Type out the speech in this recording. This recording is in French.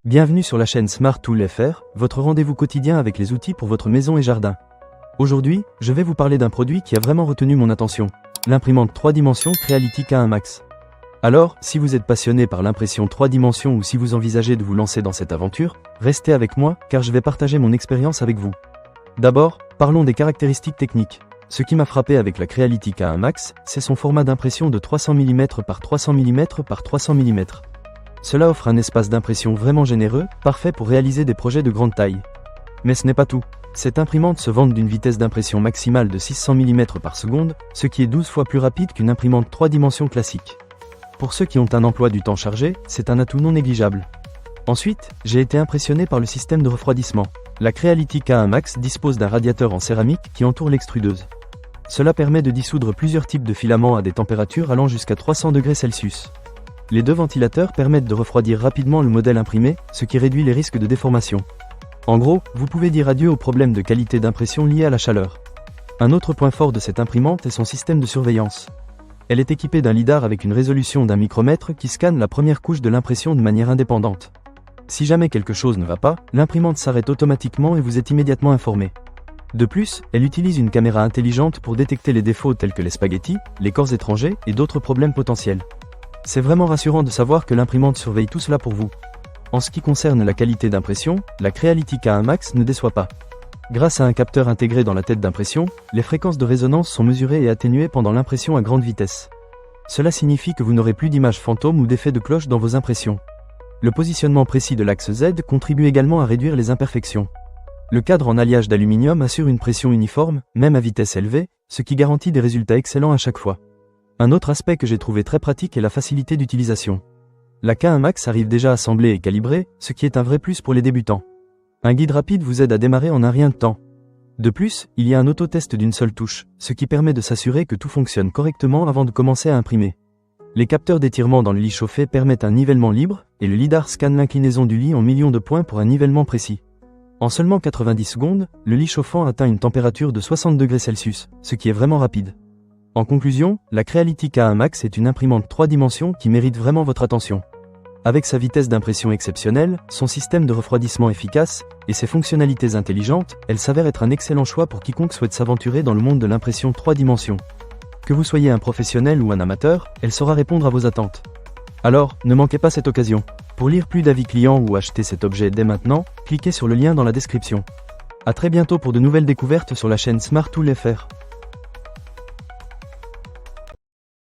Bienvenue sur la chaîne Smart Tool FR, votre rendez-vous quotidien avec les outils pour votre maison et jardin. Aujourd'hui, je vais vous parler d'un produit qui a vraiment retenu mon attention, l'imprimante 3 dimensions Creality K1 Max. Alors, si vous êtes passionné par l'impression 3 dimensions ou si vous envisagez de vous lancer dans cette aventure, restez avec moi car je vais partager mon expérience avec vous. D'abord, parlons des caractéristiques techniques. Ce qui m'a frappé avec la Creality K1 Max, c'est son format d'impression de 300 mm par 300 mm par 300 mm. Cela offre un espace d'impression vraiment généreux, parfait pour réaliser des projets de grande taille. Mais ce n'est pas tout. Cette imprimante se vante d'une vitesse d'impression maximale de 600 mm par seconde, ce qui est 12 fois plus rapide qu'une imprimante 3 dimensions classique. Pour ceux qui ont un emploi du temps chargé, c'est un atout non négligeable. Ensuite, j'ai été impressionné par le système de refroidissement. La Creality K1 Max dispose d'un radiateur en céramique qui entoure l'extrudeuse. Cela permet de dissoudre plusieurs types de filaments à des températures allant jusqu'à 300 degrés Celsius. Les deux ventilateurs permettent de refroidir rapidement le modèle imprimé, ce qui réduit les risques de déformation. En gros, vous pouvez dire adieu aux problèmes de qualité d'impression liés à la chaleur. Un autre point fort de cette imprimante est son système de surveillance. Elle est équipée d'un lidar avec une résolution d'1 micromètre qui scanne la première couche de l'impression de manière indépendante. Si jamais quelque chose ne va pas, l'imprimante s'arrête automatiquement et vous êtes immédiatement informé. De plus, elle utilise une caméra intelligente pour détecter les défauts tels que les spaghettis, les corps étrangers et d'autres problèmes potentiels. C'est vraiment rassurant de savoir que l'imprimante surveille tout cela pour vous. En ce qui concerne la qualité d'impression, la Creality K1 Max ne déçoit pas. Grâce à un capteur intégré dans la tête d'impression, les fréquences de résonance sont mesurées et atténuées pendant l'impression à grande vitesse. Cela signifie que vous n'aurez plus d'images fantômes ou d'effets de cloche dans vos impressions. Le positionnement précis de l'axe Z contribue également à réduire les imperfections. Le cadre en alliage d'aluminium assure une pression uniforme, même à vitesse élevée, ce qui garantit des résultats excellents à chaque fois. Un autre aspect que j'ai trouvé très pratique est la facilité d'utilisation. La K1 Max arrive déjà assemblée et calibrée, ce qui est un vrai plus pour les débutants. Un guide rapide vous aide à démarrer en un rien de temps. De plus, il y a un autotest d'une seule touche, ce qui permet de s'assurer que tout fonctionne correctement avant de commencer à imprimer. Les capteurs d'étirement dans le lit chauffé permettent un nivellement libre, et le lidar scanne l'inclinaison du lit en millions de points pour un nivellement précis. En seulement 90 secondes, le lit chauffant atteint une température de 60 degrés Celsius, ce qui est vraiment rapide. En conclusion, la Creality K1 Max est une imprimante 3 dimensions qui mérite vraiment votre attention. Avec sa vitesse d'impression exceptionnelle, son système de refroidissement efficace, et ses fonctionnalités intelligentes, elle s'avère être un excellent choix pour quiconque souhaite s'aventurer dans le monde de l'impression 3 dimensions. Que vous soyez un professionnel ou un amateur, elle saura répondre à vos attentes. Alors, ne manquez pas cette occasion. Pour lire plus d'avis clients ou acheter cet objet dès maintenant, cliquez sur le lien dans la description. À très bientôt pour de nouvelles découvertes sur la chaîne Smart Tool FR.